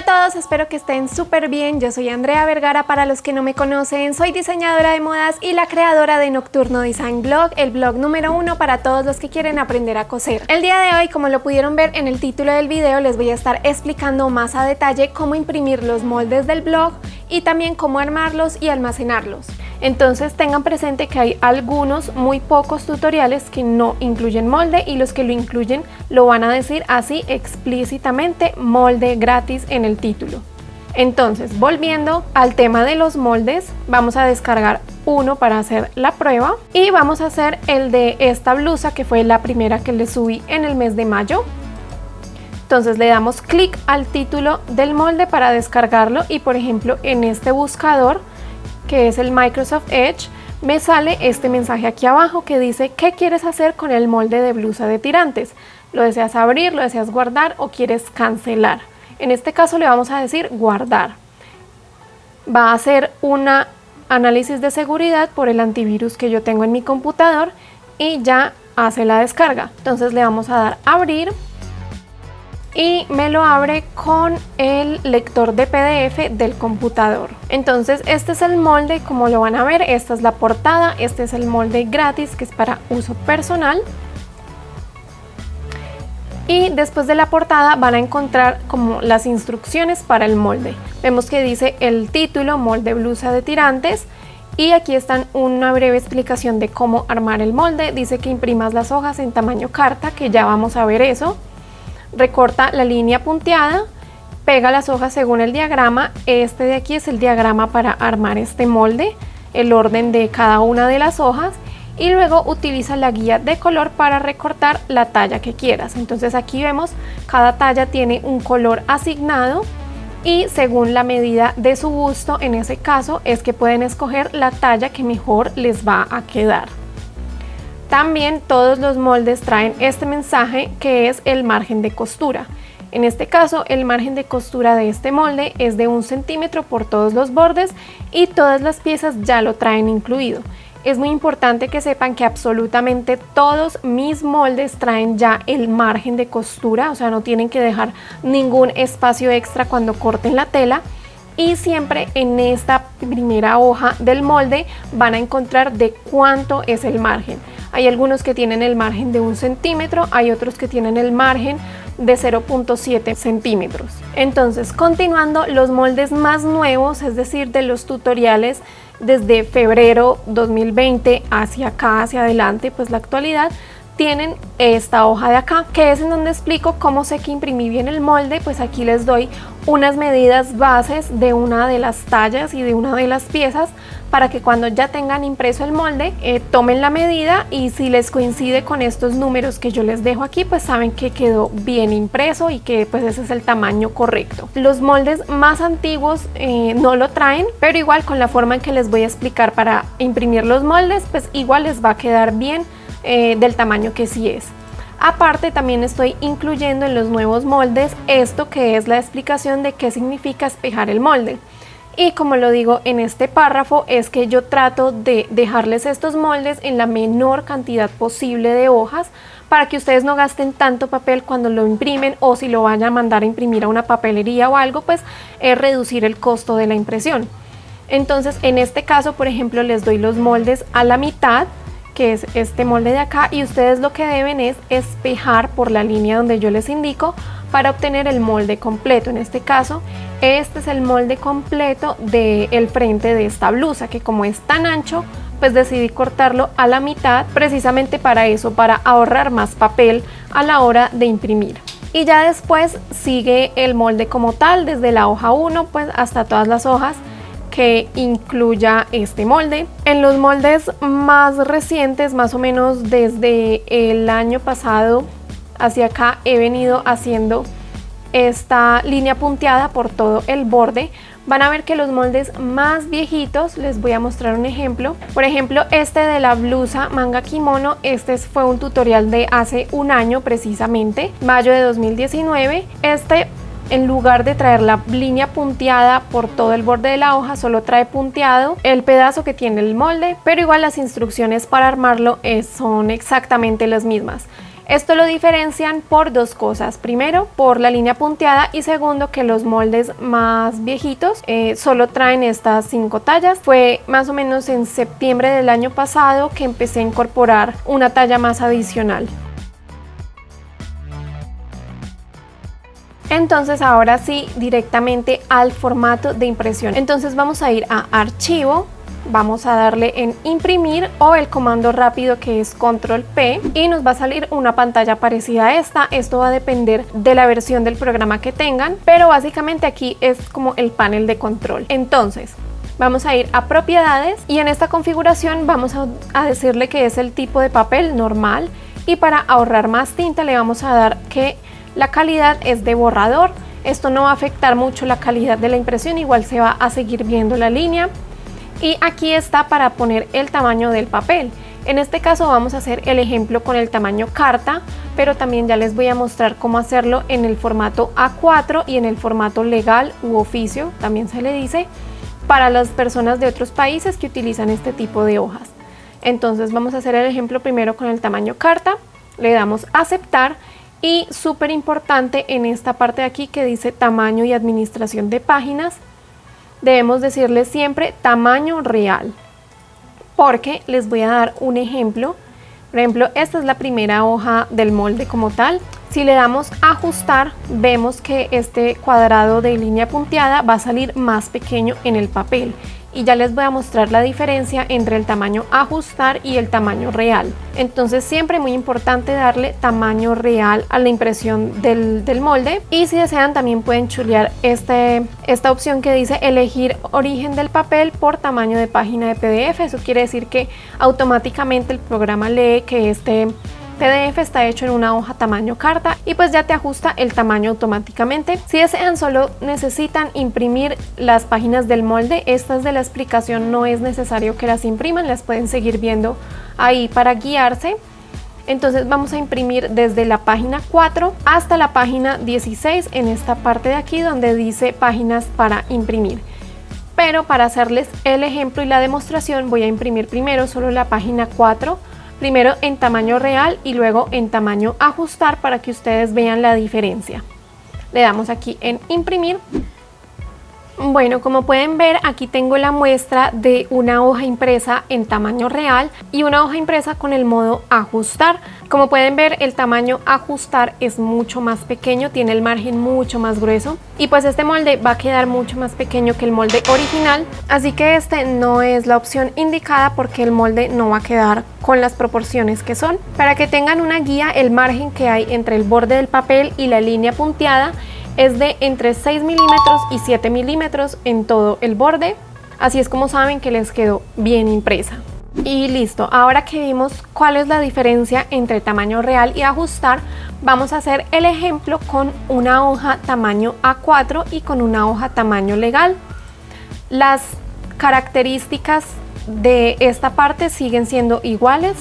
a todos, espero que estén súper bien. Yo soy Andrea Vergara, para los que no me conocen, soy diseñadora de modas y la creadora de Nocturno Design Blog, el blog número 1 para todos los que quieren aprender a coser. El día de hoy, como lo pudieron ver en el título del video, les voy a estar explicando más a detalle cómo imprimir los moldes del blog y también cómo armarlos y almacenarlos. Entonces tengan presente que hay algunos, muy pocos tutoriales que no incluyen molde, y los que lo incluyen lo van a decir así explícitamente, molde gratis, en el título. Entonces, volviendo al tema de los moldes, vamos a descargar uno para hacer la prueba y vamos a hacer el de esta blusa, que fue la primera que le subí en el mes de mayo. Entonces le damos clic al título del molde para descargarlo, y por ejemplo en este buscador, que es el Microsoft Edge, me sale este mensaje aquí abajo que dice: ¿qué quieres hacer con el molde de blusa de tirantes? ¿Lo deseas abrir, lo deseas guardar o quieres cancelar? En este caso le vamos a decir guardar. Va a hacer un análisis de seguridad por el antivirus que yo tengo en mi computador y ya hace la descarga. Entonces le vamos a dar abrir y me lo abre con el lector de PDF del computador. Entonces este es el molde, como lo van a ver. Esta es la portada, este es el molde gratis, que es para uso personal. Y después de la portada van a encontrar como las instrucciones para el molde. Vemos que dice el título: molde blusa de tirantes, y aquí están una breve explicación de cómo armar el molde. Dice que imprimas las hojas en tamaño carta, que ya vamos a ver eso. Recorta la línea punteada, pega las hojas según el diagrama. Este de aquí es el diagrama para armar este molde, el orden de cada una de las hojas, y luego utiliza la guía de color para recortar la talla que quieras. Entonces aquí vemos, cada talla tiene un color asignado y según la medida de su busto, en ese caso es que pueden escoger la talla que mejor les va a quedar. También todos los moldes traen este mensaje, que es el margen de costura. En este caso, el margen de costura de este molde es de 1 centímetro por todos los bordes, y todas las piezas ya lo traen incluido. Es muy importante que sepan que absolutamente todos mis moldes traen ya el margen de costura, o sea, no tienen que dejar ningún espacio extra cuando corten la tela. Y siempre en esta primera hoja del molde van a encontrar de cuánto es el margen. Hay algunos que tienen el margen de 1 centímetro, hay otros que tienen el margen de 0.7 centímetros. Entonces, continuando, los moldes más nuevos, es decir, de los tutoriales desde febrero 2020 hacia acá, hacia adelante, pues la actualidad, tienen esta hoja de acá, que es en donde explico cómo sé que imprimí bien el molde. Pues aquí les doy unas medidas bases de una de las tallas y de una de las piezas, para que cuando ya tengan impreso el molde tomen la medida, y si les coincide con estos números que yo les dejo aquí, pues saben que quedó bien impreso y que pues ese es el tamaño correcto. Los moldes más antiguos no lo traen, pero igual con la forma en que les voy a explicar para imprimir los moldes, pues igual les va a quedar bien del tamaño que sí es. Aparte, también estoy incluyendo en los nuevos moldes esto, que es la explicación de qué significa espejar el molde. Y como lo digo en este párrafo, es que yo trato de dejarles estos moldes en la menor cantidad posible de hojas, para que ustedes no gasten tanto papel cuando lo imprimen, o si lo vayan a mandar a imprimir a una papelería o algo, pues es reducir el costo de la impresión. Entonces, en este caso, por ejemplo, les doy los moldes a la mitad, que es este molde de acá, y ustedes lo que deben es espejar por la línea donde yo les indico para obtener el molde completo. En este caso, este es el molde completo del frente de esta blusa, que como es tan ancho, pues decidí cortarlo a la mitad, precisamente para eso, para ahorrar más papel a la hora de imprimir. Y ya después sigue el molde como tal, desde la hoja 1 pues hasta todas las hojas que incluya este molde. En los moldes más recientes, más o menos desde el año pasado hacia acá, he venido haciendo esta línea punteada por todo el borde. Van a ver que los moldes más viejitos, les voy a mostrar un ejemplo. Por ejemplo, este de la blusa manga kimono, este fue un tutorial de hace un año precisamente, mayo de 2019. En lugar de traer la línea punteada por todo el borde de la hoja, solo trae punteado el pedazo que tiene el molde, pero igual las instrucciones para armarlo son exactamente las mismas. Esto lo diferencian por dos cosas. Primero, por la línea punteada, y segundo, que los moldes más viejitos solo traen estas 5 tallas. Fue más o menos en septiembre del año pasado que empecé a incorporar una talla más adicional. Entonces ahora sí, directamente al formato de impresión. Entonces vamos a ir a archivo, vamos a darle en imprimir o el comando rápido que es control P, y nos va a salir una pantalla parecida a esta. Esto va a depender de la versión del programa que tengan, pero básicamente aquí es como el panel de control. Entonces vamos a ir a propiedades y en esta configuración vamos a decirle que es el tipo de papel normal, y para ahorrar más tinta le vamos a dar que la calidad es de borrador. Esto no va a afectar mucho la calidad de la impresión, igual se va a seguir viendo la línea. Y aquí está para poner el tamaño del papel. En este caso vamos a hacer el ejemplo con el tamaño carta, pero también ya les voy a mostrar cómo hacerlo en el formato A4 y en el formato legal u oficio, también se le dice, para las personas de otros países que utilizan este tipo de hojas. Entonces vamos a hacer el ejemplo primero con el tamaño carta, le damos a aceptar. Y súper importante en esta parte de aquí que dice tamaño y administración de páginas, debemos decirle siempre tamaño real, porque les voy a dar un ejemplo. Por ejemplo, esta es la primera hoja del molde como tal. Si le damos a ajustar, vemos que este cuadrado de línea punteada va a salir más pequeño en el papel. Y ya les voy a mostrar la diferencia entre el tamaño ajustar y el tamaño real. Entonces siempre muy importante darle tamaño real a la impresión del molde. Y si desean también pueden chulear esta opción que dice elegir origen del papel por tamaño de página de PDF. Eso quiere decir que automáticamente el programa lee que este PDF está hecho en una hoja tamaño carta y pues ya te ajusta el tamaño automáticamente. Si desean, solo necesitan imprimir las páginas del molde. Estas de la explicación no es necesario que las impriman, las pueden seguir viendo ahí para guiarse. Entonces vamos a imprimir desde la página 4 hasta la página 16 en esta parte de aquí donde dice páginas para imprimir. Pero para hacerles el ejemplo y la demostración voy a imprimir primero solo la página 4, primero en tamaño real y luego en tamaño ajustar para que ustedes vean la diferencia. Le damos aquí en imprimir. Bueno, como pueden ver, aquí tengo la muestra de una hoja impresa en tamaño real y una hoja impresa con el modo ajustar. Como pueden ver, el tamaño ajustar es mucho más pequeño, tiene el margen mucho más grueso y pues este molde va a quedar mucho más pequeño que el molde original, así que este no es la opción indicada porque el molde no va a quedar con las proporciones que son. Para que tengan una guía, el margen que hay entre el borde del papel y la línea punteada es de entre 6 milímetros y 7 milímetros en todo el borde. Así es como saben que les quedó bien impresa. Y listo, ahora que vimos cuál es la diferencia entre tamaño real y ajustar, vamos a hacer el ejemplo con una hoja tamaño A4 y con una hoja tamaño legal. Las características de esta parte siguen siendo iguales,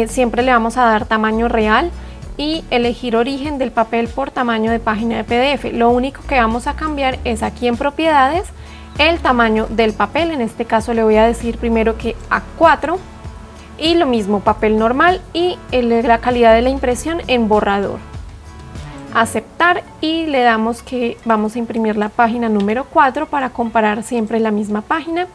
siempre le vamos a dar tamaño real y elegir origen del papel por tamaño de página de PDF. Lo único que vamos a cambiar es aquí en propiedades el tamaño del papel. En este caso le voy a decir primero que A4 y lo mismo papel normal y la calidad de la impresión en borrador. Aceptar y le damos que vamos a imprimir la página número 4 para comparar siempre la misma página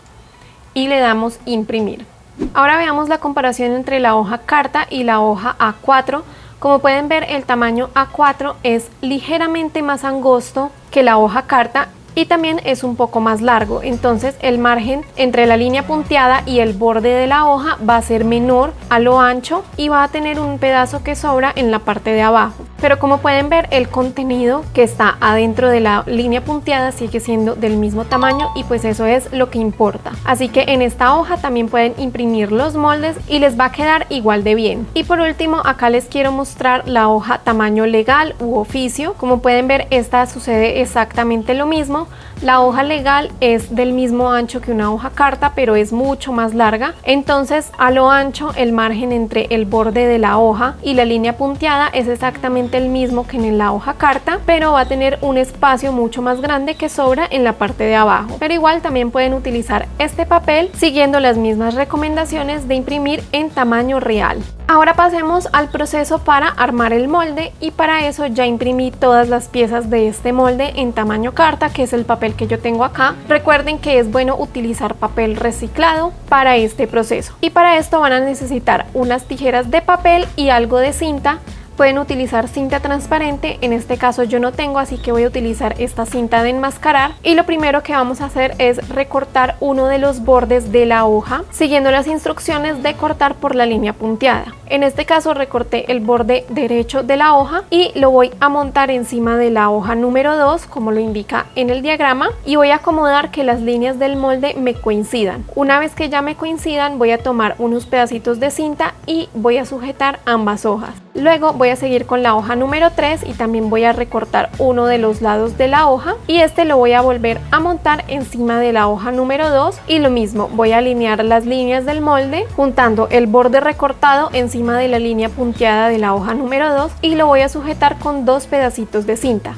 y le damos imprimir. Ahora veamos la comparación entre la hoja carta y la hoja A4. Como pueden ver, el tamaño A4 es ligeramente más angosto que la hoja carta y también es un poco más largo, entonces el margen entre la línea punteada y el borde de la hoja va a ser menor a lo ancho y va a tener un pedazo que sobra en la parte de abajo. Pero como pueden ver, el contenido que está adentro de la línea punteada sigue siendo del mismo tamaño y pues eso es lo que importa. Así que en esta hoja también pueden imprimir los moldes y les va a quedar igual de bien. Y por último, acá les quiero mostrar la hoja tamaño legal u oficio. Como pueden ver, esta sucede exactamente lo mismo. La hoja legal es del mismo ancho que una hoja carta, pero es mucho más larga. Entonces, a lo ancho, el margen entre el borde de la hoja y la línea punteada es exactamente exactamente el mismo que en la hoja carta, pero va a tener un espacio mucho más grande que sobra en la parte de abajo. Pero igual también pueden utilizar este papel siguiendo las mismas recomendaciones de imprimir en tamaño real. Ahora pasemos al proceso para armar el molde, y para eso ya imprimí todas las piezas de este molde en tamaño carta, que es el papel que yo tengo acá. Recuerden que es bueno utilizar papel reciclado para este proceso, y para esto van a necesitar unas tijeras de papel y algo de cinta. Pueden utilizar cinta transparente, en este caso yo no tengo, así que voy a utilizar esta cinta de enmascarar. Y lo primero que vamos a hacer es recortar uno de los bordes de la hoja siguiendo las instrucciones de cortar por la línea punteada. En este caso recorté el borde derecho de la hoja y lo voy a montar encima de la hoja número 2, como lo indica en el diagrama, y voy a acomodar que las líneas del molde me coincidan. Una vez que ya me coincidan, voy a tomar unos pedacitos de cinta y voy a sujetar ambas hojas. Luego voy a seguir con la hoja número 3 y también voy a recortar uno de los lados de la hoja, y este lo voy a volver a montar encima de la hoja número 2, y lo mismo, voy a alinear las líneas del molde juntando el borde recortado encima de la línea punteada de la hoja número 2, y lo voy a sujetar con dos pedacitos de cinta.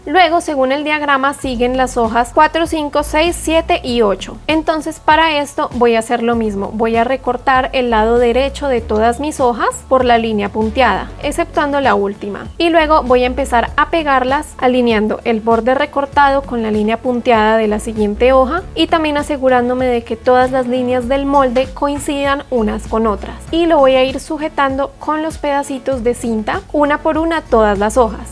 Luego, según el diagrama, siguen las hojas 4, 5, 6, 7 y 8. Entonces, para esto voy a hacer lo mismo. Voy a recortar el lado derecho de todas mis hojas por la línea punteada, exceptuando la última. Y luego voy a empezar a pegarlas alineando el borde recortado con la línea punteada de la siguiente hoja, y también asegurándome de que todas las líneas del molde coincidan unas con otras. Y lo voy a ir sujetando con los pedacitos de cinta, una por una, todas las hojas.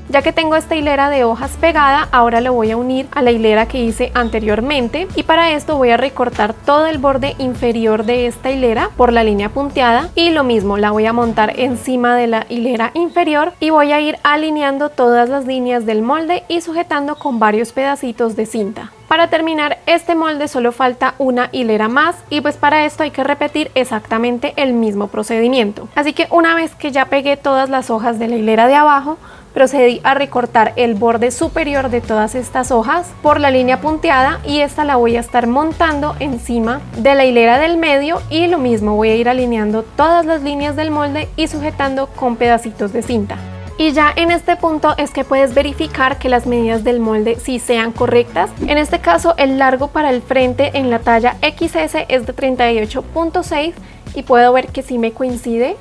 Ya que tengo esta hilera de hojas pegada, ahora lo voy a unir a la hilera que hice anteriormente, y para esto voy a recortar todo el borde inferior de esta hilera por la línea punteada, y lo mismo, la voy a montar encima de la hilera inferior y voy a ir alineando todas las líneas del molde y sujetando con varios pedacitos de cinta. Para terminar este molde solo falta una hilera más, y pues para esto hay que repetir exactamente el mismo procedimiento. Así que una vez que ya pegué todas las hojas de la hilera de abajo, procedí a recortar el borde superior de todas estas hojas por la línea punteada, y esta la voy a estar montando encima de la hilera del medio, y lo mismo, voy a ir alineando todas las líneas del molde y sujetando con pedacitos de cinta. Y ya en este punto es que puedes verificar que las medidas del molde sí sean correctas. En este caso, el largo para el frente en la talla XS es de 38.6 y puedo ver que sí me coincide.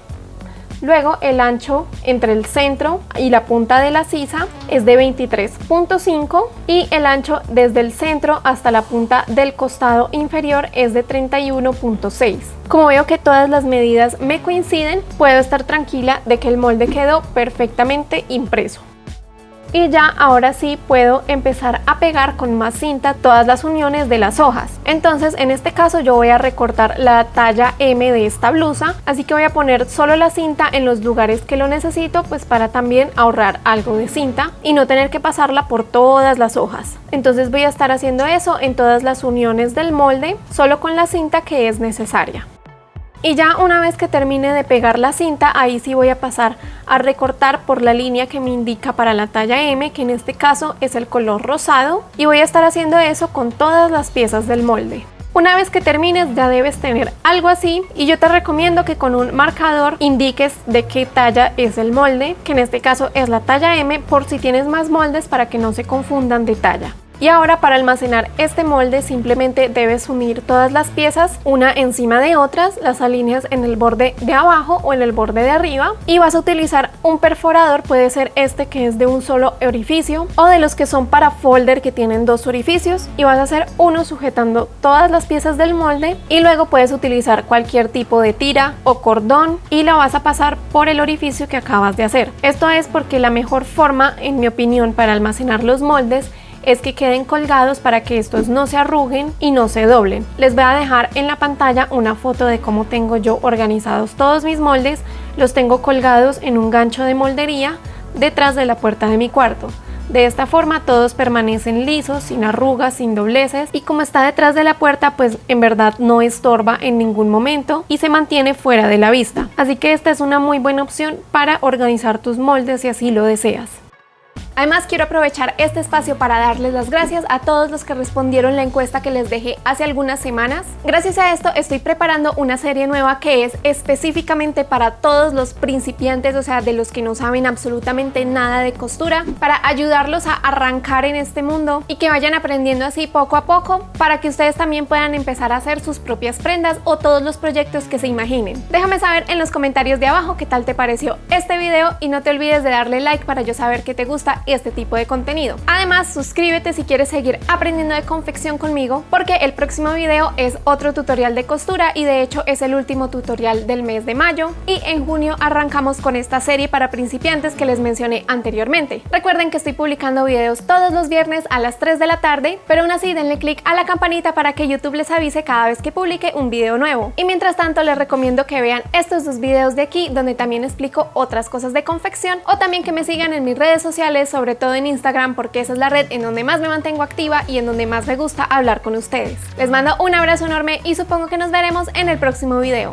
Luego el ancho entre el centro y la punta de la sisa es de 23.5 y el ancho desde el centro hasta la punta del costado inferior es de 31.6. Como veo que todas las medidas me coinciden, puedo estar tranquila de que el molde quedó perfectamente impreso. Y ya ahora sí puedo empezar a pegar con más cinta todas las uniones de las hojas. Entonces en este caso yo voy a recortar la talla M de esta blusa, así que voy a poner solo la cinta en los lugares que lo necesito, pues para también ahorrar algo de cinta y no tener que pasarla por todas las hojas. Entonces voy a estar haciendo eso en todas las uniones del molde, solo con la cinta que es necesaria. Y ya una vez que termine de pegar la cinta, ahí sí voy a pasar a recortar por la línea que me indica para la talla M, que en este caso es el color rosado, y voy a estar haciendo eso con todas las piezas del molde. Una vez que termines ya debes tener algo así, y yo te recomiendo que con un marcador indiques de qué talla es el molde, que en este caso es la talla M, por si tienes más moldes para que no se confundan de talla. Y ahora para almacenar este molde simplemente debes unir todas las piezas una encima de otras, las alineas en el borde de abajo o en el borde de arriba, y vas a utilizar un perforador, puede ser este que es de un solo orificio o de los que son para folder que tienen dos orificios, y vas a hacer uno sujetando todas las piezas del molde, y luego puedes utilizar cualquier tipo de tira o cordón y la vas a pasar por el orificio que acabas de hacer. Esto es porque la mejor forma, en mi opinión, para almacenar los moldes es que queden colgados para que estos no se arruguen y no se doblen. Les voy a dejar en la pantalla una foto de cómo tengo yo organizados todos mis moldes. Los tengo colgados en un gancho de moldería detrás de la puerta de mi cuarto. De esta forma todos permanecen lisos, sin arrugas, sin dobleces, y como está detrás de la puerta, pues en verdad no estorba en ningún momento y se mantiene fuera de la vista. Así que esta es una muy buena opción para organizar tus moldes si así lo deseas. Además, quiero aprovechar este espacio para darles las gracias a todos los que respondieron la encuesta que les dejé hace algunas semanas. Gracias a esto estoy preparando una serie nueva que es específicamente para todos los principiantes, o sea, de los que no saben absolutamente nada de costura, para ayudarlos a arrancar en este mundo y que vayan aprendiendo así poco a poco, para que ustedes también puedan empezar a hacer sus propias prendas o todos los proyectos que se imaginen. Déjame saber en los comentarios de abajo qué tal te pareció este video y no te olvides de darle like para yo saber que te gusta este tipo de contenido. Además, suscríbete si quieres seguir aprendiendo de confección conmigo, porque el próximo video es otro tutorial de costura y de hecho es el último tutorial del mes de mayo, y en junio arrancamos con esta serie para principiantes que les mencioné anteriormente. Recuerden que estoy publicando videos todos los viernes a las 3 de la tarde, pero aún así denle click a la campanita para que YouTube les avise cada vez que publique un video nuevo. Y mientras tanto les recomiendo que vean estos dos videos de aquí, donde también explico otras cosas de confección, o también que me sigan en mis redes sociales, sobre todo en Instagram, porque esa es la red en donde más me mantengo activa y en donde más me gusta hablar con ustedes. Les mando un abrazo enorme y supongo que nos veremos en el próximo video.